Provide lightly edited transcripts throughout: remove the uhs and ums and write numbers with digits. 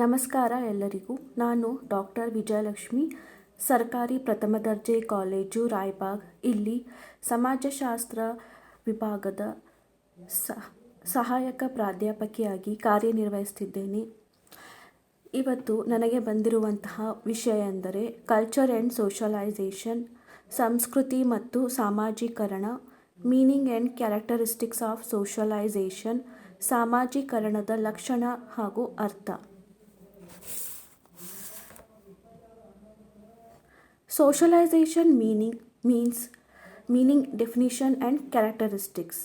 ನಮಸ್ಕಾರ ಎಲ್ಲರಿಗೂ. ನಾನು ಡಾಕ್ಟರ್ ವಿಜಯಲಕ್ಷ್ಮಿ, ಸರ್ಕಾರಿ ಪ್ರಥಮ ದರ್ಜೆ ಕಾಲೇಜು ರಾಯಬಾಗ್ ಇಲ್ಲಿ ಸಮಾಜಶಾಸ್ತ್ರ ವಿಭಾಗದ ಸಹಾಯಕ ಪ್ರಾಧ್ಯಾಪಕಿಯಾಗಿ ಕಾರ್ಯನಿರ್ವಹಿಸುತ್ತಿದ್ದೇನೆ. ಇವತ್ತು ನನಗೆ ಬಂದಿರುವಂತಹ ವಿಷಯ ಎಂದರೆ ಕಲ್ಚರ್ ಆ್ಯಂಡ್ ಸೋಷಲೈಸೇಷನ್, ಸಂಸ್ಕೃತಿ ಮತ್ತು ಸಾಮಾಜೀಕರಣ, meaning and characteristics of socialisation, ಸಾಮಾಜೀಕರಣದ ಲಕ್ಷಣ ಹಾಗೂ ಅರ್ಥ. Socialization meaning definition and characteristics.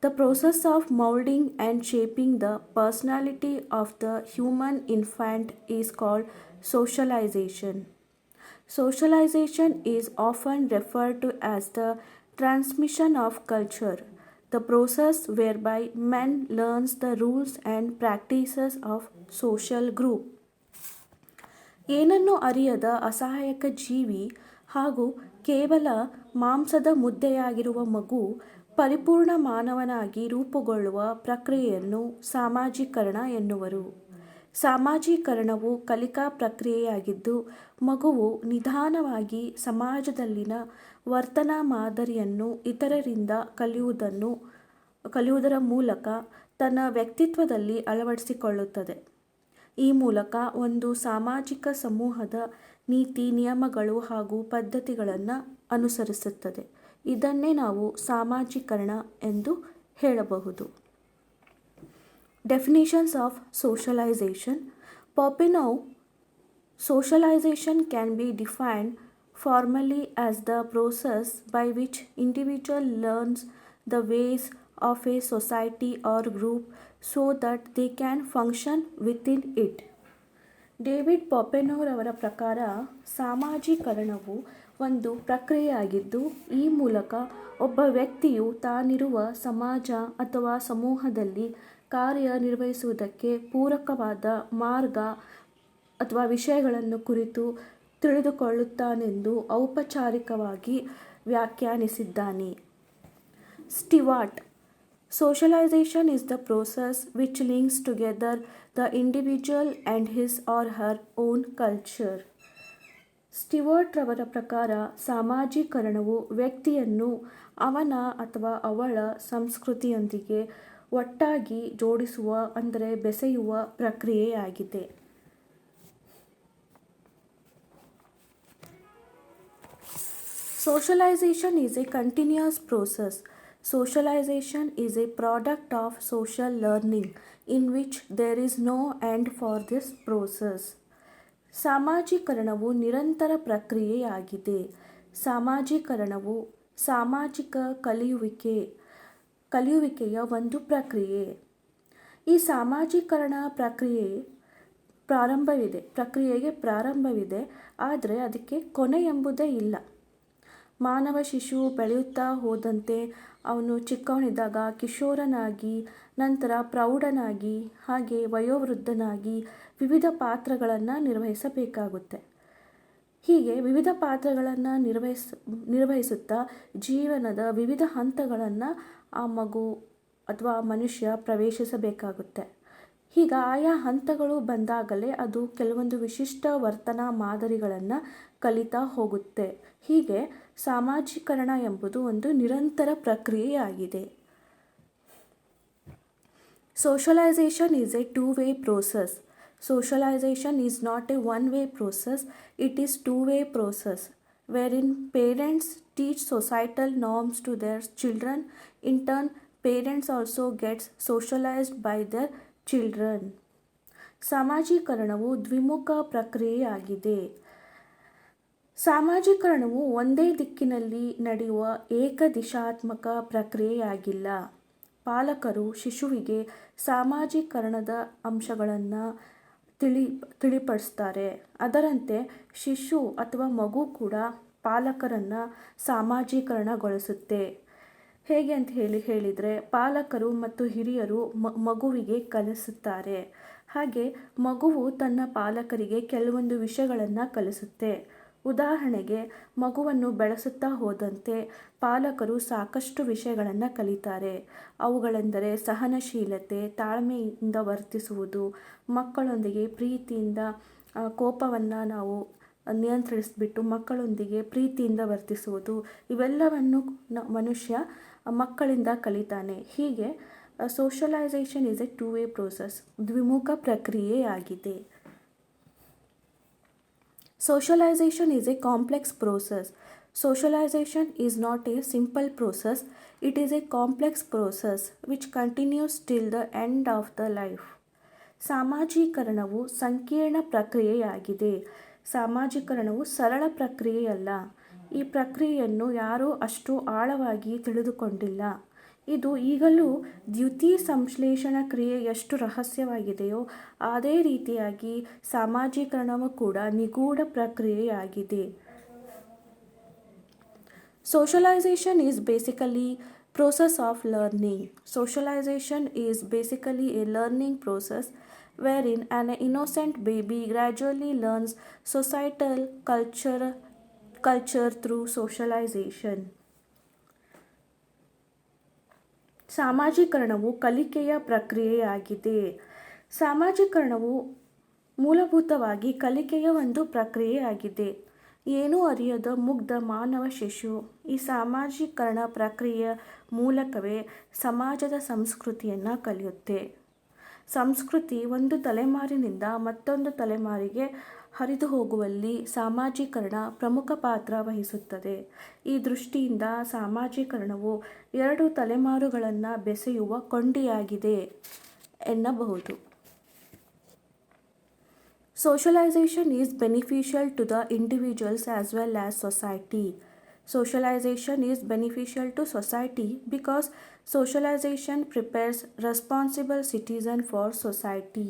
The process of molding and shaping the personality of the human infant is called socialization. Socialization is often referred to as the transmission of culture, the process whereby man learns the rules and practices of social group. ಏನನ್ನೂ ಅರಿಯದ ಅಸಹಾಯಕ ಜೀವಿ ಹಾಗೂ ಕೇವಲ ಮಾಂಸದ ಮುದ್ದೆಯಾಗಿರುವ ಮಗು ಪರಿಪೂರ್ಣ ಮಾನವನಾಗಿ ರೂಪುಗೊಳ್ಳುವ ಪ್ರಕ್ರಿಯೆಯನ್ನು ಸಾಮಾಜೀಕರಣ ಎನ್ನುವರು. ಸಾಮಾಜೀಕರಣವು ಕಲಿಕಾ ಪ್ರಕ್ರಿಯೆಯಾಗಿದ್ದು, ಮಗುವು ನಿಧಾನವಾಗಿ ಸಮಾಜದಲ್ಲಿನ ವರ್ತನಾ ಮಾದರಿಯನ್ನು ಇತರರಿಂದ ಕಲಿಯುವುದರ ಮೂಲಕ ತನ್ನ ವ್ಯಕ್ತಿತ್ವದಲ್ಲಿ ಅಳವಡಿಸಿಕೊಳ್ಳುತ್ತದೆ. ಈ ಮೂಲಕ ಒಂದು ಸಾಮಾಜಿಕ ಸಮೂಹದ ನೀತಿ ನಿಯಮಗಳು ಹಾಗೂ ಪದ್ಧತಿಗಳನ್ನು ಅನುಸರಿಸುತ್ತದೆ. ಇದನ್ನೇ ನಾವು ಸಾಮಾಜೀಕರಣ ಎಂದು ಹೇಳಬಹುದು. Definitions of socialisation. Popenow, socialization can be defined formally as the process by which individual learns the ways of a society or group so that they can function within it. David ಪಾಪೆನೋರವರ ಪ್ರಕಾರ ಸಾಮಾಜೀಕರಣವು ಒಂದು ಪ್ರಕ್ರಿಯೆಯಾಗಿದ್ದು, ಈ ಮೂಲಕ ಒಬ್ಬ ವ್ಯಕ್ತಿಯು ತಾನಿರುವ ಸಮಾಜ ಅಥವಾ ಸಮೂಹದಲ್ಲಿ ಕಾರ್ಯನಿರ್ವಹಿಸುವುದಕ್ಕೆ ಪೂರಕವಾದ ಮಾರ್ಗ ಅಥವಾ ವಿಷಯಗಳನ್ನು ಕುರಿತು ತಿಳಿದುಕೊಳ್ಳುತ್ತಾನೆಂದು ಔಪಚಾರಿಕವಾಗಿ ವ್ಯಾಖ್ಯಾನಿಸಿದ್ದಾನೆ. ಸ್ಟಿವಾರ್ಟ್. Socialization is the process which links together the individual and his or her own culture. ಸ್ಟಿವಾರ್ಟ್ ರವರ ಪ್ರಕಾರ ಸಾಮಾಜೀಕರಣವು ವ್ಯಕ್ತಿಯನ್ನು ಅವನ ಅಥವಾ ಅವಳ ಸಂಸ್ಕೃತಿಯೊಂದಿಗೆ ಒಟ್ಟಾಗಿ ಜೋಡಿಸುವ ಅಂದರೆ ಬೆಸೆಯುವ ಪ್ರಕ್ರಿಯೆಯಾಗಿದೆ. Socialization is a continuous process. Socialization is a product of social learning in which there is no end for this process. ಸಾಮಾಜೀಕರಣವು ನಿರಂತರ ಪ್ರಕ್ರಿಯೆಯಾಗಿದೆ. ಸಾಮಾಜೀಕರಣವು ಸಾಮಾಜಿಕ ಕಲಿಯುವಿಕೆಯ ಒಂದು ಪ್ರಕ್ರಿಯೆ. ಈ ಸಾಮಾಜೀಕರಣ ಪ್ರಕ್ರಿಯೆಗೆ ಪ್ರಾರಂಭವಿದೆ, ಆದರೆ ಅದಕ್ಕೆ ಕೊನೆ ಎಂಬುದೇ ಇಲ್ಲ. ಮಾನವ ಶಿಶು ಬೆಳೆಯುತ್ತಾ ಹೋದಂತೆ ಅವನು ಚಿಕ್ಕವನಿದ್ದಾಗ ಕಿಶೋರನಾಗಿ, ನಂತರ ಪ್ರೌಢನಾಗಿ, ಹಾಗೆ ವಯೋವೃದ್ಧನಾಗಿ ವಿವಿಧ ಪಾತ್ರಗಳನ್ನು ನಿರ್ವಹಿಸಬೇಕಾಗುತ್ತೆ. ಹೀಗೆ ವಿವಿಧ ಪಾತ್ರಗಳನ್ನು ನಿರ್ವಹಿಸುತ್ತಾ ಜೀವನದ ವಿವಿಧ ಹಂತಗಳನ್ನು ಆ ಮಗು ಅಥವಾ ಮನುಷ್ಯ ಪ್ರವೇಶಿಸಬೇಕಾಗುತ್ತೆ. ಹೀಗೆ ಆಯಾ ಹಂತಗಳು ಬಂದಾಗಲೇ ಅದು ಕೆಲವೊಂದು ವಿಶಿಷ್ಟ ವರ್ತನಾ ಮಾದರಿಗಳನ್ನು ಕಲಿತಾ ಹೋಗುತ್ತೆ. ಹೀಗೆ ಸಾಮಾಜೀಕರಣ ಎಂಬುದು ಒಂದು ನಿರಂತರ ಪ್ರಕ್ರಿಯೆಯಾಗಿದೆ. Socialization is a two-way process. Socialization is not a one-way process, it is two-way process, wherein parents teach societal norms to their children. In turn, parents also get socialized by their children. ಸಾಮಾಜೀಕರಣವು ದ್ವಿಮುಖ ಪ್ರಕ್ರಿಯೆಯಾಗಿದೆ. ಸಾಮಾಜೀಕರಣವು ಒಂದೇ ದಿಕ್ಕಿನಲ್ಲಿ ನಡೆಯುವ ಏಕದಿಶಾತ್ಮಕ ಪ್ರಕ್ರಿಯೆಯಾಗಿಲ್ಲ. ಪಾಲಕರು ಶಿಶುವಿಗೆ ಸಾಮಾಜೀಕರಣದ ಅಂಶಗಳನ್ನು ತಿಳಿಪಡಿಸ್ತಾರೆ. ಅದರಂತೆ ಶಿಶು ಅಥವಾ ಮಗು ಕೂಡ ಪಾಲಕರನ್ನು ಸಾಮಾಜೀಕರಣಗೊಳಿಸುತ್ತೆ. ಹೇಗೆ ಅಂತ ಹೇಳಿದರೆ, ಪಾಲಕರು ಮತ್ತು ಹಿರಿಯರು ಮಗುವಿಗೆ ಕಲಿಸುತ್ತಾರೆ. ಹಾಗೆ ಮಗುವು ತನ್ನ ಪಾಲಕರಿಗೆ ಕೆಲವೊಂದು ವಿಷಯಗಳನ್ನು ಕಲಿಸುತ್ತೆ. ಉದಾಹರಣೆಗೆ, ಮಗುವನ್ನು ಬೆಳೆಸುತ್ತಾ ಹೋದಂತೆ ಪಾಲಕರು ಸಾಕಷ್ಟು ವಿಷಯಗಳನ್ನು ಕಲಿತಾರೆ. ಅವುಗಳೆಂದರೆ ಸಹನಶೀಲತೆ, ತಾಳ್ಮೆಯಿಂದ ವರ್ತಿಸುವುದು, ಮಕ್ಕಳೊಂದಿಗೆ ಪ್ರೀತಿಯಿಂದ ಕೋಪವನ್ನು ನಾವು ನಿಯಂತ್ರಿಸಿಬಿಟ್ಟು ಮಕ್ಕಳೊಂದಿಗೆ ಪ್ರೀತಿಯಿಂದ ವರ್ತಿಸುವುದು, ಇವೆಲ್ಲವನ್ನು ಮನುಷ್ಯ ಮಕ್ಕಳಿಂದ ಕಲಿತಾನೆ. ಹೀಗೆ socialisation is A two way process, ದ್ವಿಮುಖ ಪ್ರಕ್ರಿಯೆಯಾಗಿದೆ. Socialization is a complex process. Socialization is not a simple process, it is a complex process which continues till the end of the life. ಸಾಮಾಜೀಕರಣವು ಸಂಕೀರ್ಣ ಪ್ರಕ್ರಿಯೆಯಾಗಿದೆ. ಸಾಮಾಜೀಕರಣವು ಸರಳ ಪ್ರಕ್ರಿಯೆಯಲ್ಲ. ಈ ಪ್ರಕ್ರಿಯೆಯನ್ನು ಯಾರೂ ಅಷ್ಟು ಆಳವಾಗಿ ತಿಳಿದುಕೊಂಡಿಲ್ಲ. ಇದು ಈಗಲೂ ದ್ಯುತಿ ಸಂಶ್ಲೇಷಣಾ ಕ್ರಿಯೆ ಎಷ್ಟು ರಹಸ್ಯವಾಗಿದೆಯೋ ಅದೇ ರೀತಿಯಾಗಿ ಸಾಮಾಜೀಕರಣವು ಕೂಡ ನಿಗೂಢ ಪ್ರಕ್ರಿಯೆಯಾಗಿದೆ. Socialization is basically process of learning. Socialization is basically a learning process wherein an innocent baby gradually learns societal culture through socialization. ಸಾಮಾಜೀಕರಣವು ಕಲಿಕೆಯ ಪ್ರಕ್ರಿಯೆಯಾಗಿದೆ. ಸಾಮಾಜೀಕರಣವು ಮೂಲಭೂತವಾಗಿ ಕಲಿಕೆಯ ಒಂದು ಪ್ರಕ್ರಿಯೆಯಾಗಿದೆ. ಏನೂ ಅರಿಯದ ಮುಗ್ಧ ಮಾನವ ಶಿಶು ಈ ಸಾಮಾಜೀಕರಣ ಪ್ರಕ್ರಿಯೆಯ ಮೂಲಕವೇ ಸಮಾಜದ ಸಂಸ್ಕೃತಿಯನ್ನು ಕಲಿಯುತ್ತೆ. ಸಂಸ್ಕೃತಿ ಒಂದು ತಲೆಮಾರಿನಿಂದ ಮತ್ತೊಂದು ತಲೆಮಾರಿಗೆ ಹರಿದು ಹೋಗುವಲ್ಲಿ ಸಾಮಾಜೀಕರಣ ಪ್ರಮುಖ ಪಾತ್ರ ವಹಿಸುತ್ತದೆ. ಈ ದೃಷ್ಟಿಯಿಂದ ಸಾಮಾಜೀಕರಣವು ಎರಡು ತಲೆಮಾರುಗಳನ್ನು ಬೆಸೆಯುವ ಕೊಂಡಿಯಾಗಿದೆ ಎನ್ನಬಹುದು. Socialization is beneficial to the individuals as well as society. Socialization is beneficial to society because socialization prepares responsible citizen for society.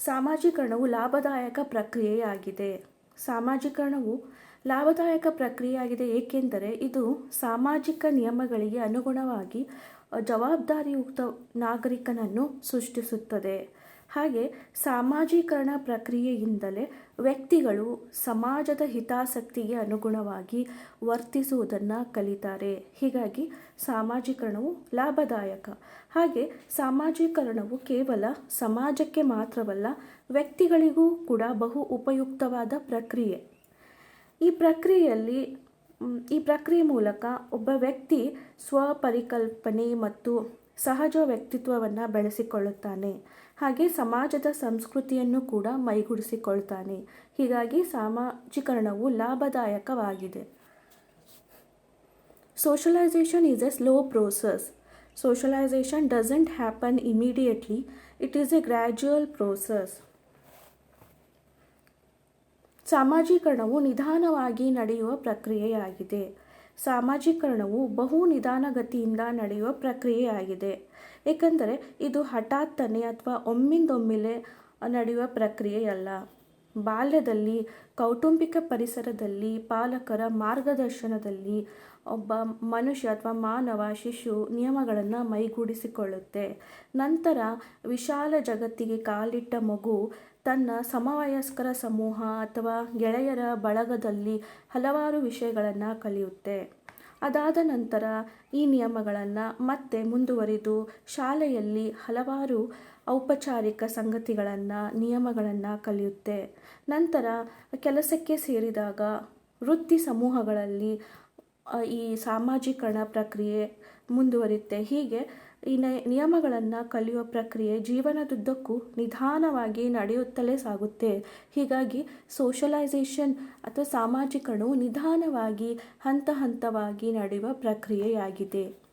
ಸಾಮಾಜೀಕರಣವು ಲಾಭದಾಯಕ ಪ್ರಕ್ರಿಯೆಯಾಗಿದೆ. ಸಾಮಾಜೀಕರಣವು ಲಾಭದಾಯಕ ಪ್ರಕ್ರಿಯೆಯಾಗಿದೆ ಏಕೆಂದರೆ ಇದು ಸಾಮಾಜಿಕ ನಿಯಮಗಳಿಗೆ ಅನುಗುಣವಾಗಿ ಜವಾಬ್ದಾರಿಯುಕ್ತ ನಾಗರಿಕನನ್ನು ಸೃಷ್ಟಿಸುತ್ತದೆ. ಹಾಗೆ ಸಾಮಾಜೀಕರಣ ಪ್ರಕ್ರಿಯೆಯಿಂದಲೇ ವ್ಯಕ್ತಿಗಳು ಸಮಾಜದ ಹಿತಾಸಕ್ತಿಗೆ ಅನುಗುಣವಾಗಿ ವರ್ತಿಸುವುದನ್ನು ಕಲಿತಾರೆ. ಹೀಗಾಗಿ ಸಾಮಾಜೀಕರಣವು ಲಾಭದಾಯಕ. ಹಾಗೆ ಸಾಮಾಜೀಕರಣವು ಕೇವಲ ಸಮಾಜಕ್ಕೆ ಮಾತ್ರವಲ್ಲ, ವ್ಯಕ್ತಿಗಳಿಗೂ ಕೂಡ ಬಹು ಉಪಯುಕ್ತವಾದ ಪ್ರಕ್ರಿಯೆ. ಈ ಪ್ರಕ್ರಿಯೆ ಮೂಲಕ ಒಬ್ಬ ವ್ಯಕ್ತಿ ಸ್ವಪರಿಕಲ್ಪನೆ ಮತ್ತು ಸಹಜ ವ್ಯಕ್ತಿತ್ವವನ್ನು ಬೆಳೆಸಿಕೊಳ್ಳುತ್ತಾನೆ. ಹಾಗೆ ಸಮಾಜದ ಸಂಸ್ಕೃತಿಯನ್ನು ಕೂಡ ಮೈಗೂಡಿಸಿಕೊಳ್ತಾನೆ. ಹೀಗಾಗಿ ಸಾಮಾಜೀಕರಣವು ಲಾಭದಾಯಕವಾಗಿದೆ. Socialization is a slow process. Socialization doesn't happen immediately. It is a gradual process. ಸಾಮಾಜೀಕರಣವು ನಿಧಾನವಾಗಿ ನಡೆಯುವ ಪ್ರಕ್ರಿಯೆಯಾಗಿದೆ. ಸಾಮಾಜೀಕರಣವು ಬಹು ನಿಧಾನಗತಿಯಿಂದ ನಡೆಯುವ ಪ್ರಕ್ರಿಯೆಯಾಗಿದೆ. ಏಕೆಂದರೆ ಇದು ಹಠಾತ್ತನೆ ಅಥವಾ ಒಮ್ಮಿಂದೊಮ್ಮೆಲೆ ನಡೆಯುವ ಪ್ರಕ್ರಿಯೆಯಲ್ಲ. ಬಾಲ್ಯದಲ್ಲಿ, ಕೌಟುಂಬಿಕ ಪರಿಸರದಲ್ಲಿ, ಪಾಲಕರ ಮಾರ್ಗದರ್ಶನದಲ್ಲಿ ಒಬ್ಬ ಮನುಷ್ಯ ಅಥವಾ ಮಾನವ ಶಿಶು ನಿಯಮಗಳನ್ನು ಮೈಗೂಡಿಸಿಕೊಳ್ಳುತ್ತೆ. ನಂತರ ವಿಶಾಲ ಜಗತ್ತಿಗೆ ಕಾಲಿಟ್ಟ ಮಗು ತನ್ನ ಸಮವಯಸ್ಕರ ಸಮೂಹ ಅಥವಾ ಗೆಳೆಯರ ಬಳಗದಲ್ಲಿ ಹಲವಾರು ವಿಷಯಗಳನ್ನು ಕಲಿಯುತ್ತೆ. ಅದಾದ ನಂತರ ಈ ನಿಯಮಗಳನ್ನು ಮತ್ತೆ ಮುಂದುವರಿದು ಶಾಲೆಯಲ್ಲಿ ಹಲವಾರು ಔಪಚಾರಿಕ ಸಂಗತಿಗಳನ್ನು, ನಿಯಮಗಳನ್ನು ಕಲಿಯುತ್ತೆ. ನಂತರ ಕೆಲಸಕ್ಕೆ ಸೇರಿದಾಗ ವೃತ್ತಿ ಸಮೂಹಗಳಲ್ಲಿ ಈ ಸಾಮಾಜೀಕರಣ ಪ್ರಕ್ರಿಯೆ ಮುಂದುವರಿಯುತ್ತೆ. ಹೀಗೆ ಈ ನಿಯಮಗಳನ್ನು ಕಲಿಯುವ ಪ್ರಕ್ರಿಯೆ ಜೀವನದುದ್ದಕ್ಕೂ ನಿಧಾನವಾಗಿ ನಡೆಯುತ್ತಲೇ ಸಾಗುತ್ತೆ. ಹೀಗಾಗಿ ಸೋಷಲೈಸೇಷನ್ ಅಥವಾ ಸಾಮಾಜೀಕರಣವು ನಿಧಾನವಾಗಿ ಹಂತ ಹಂತವಾಗಿ ನಡೆಯುವ ಪ್ರಕ್ರಿಯೆಯಾಗಿದೆ.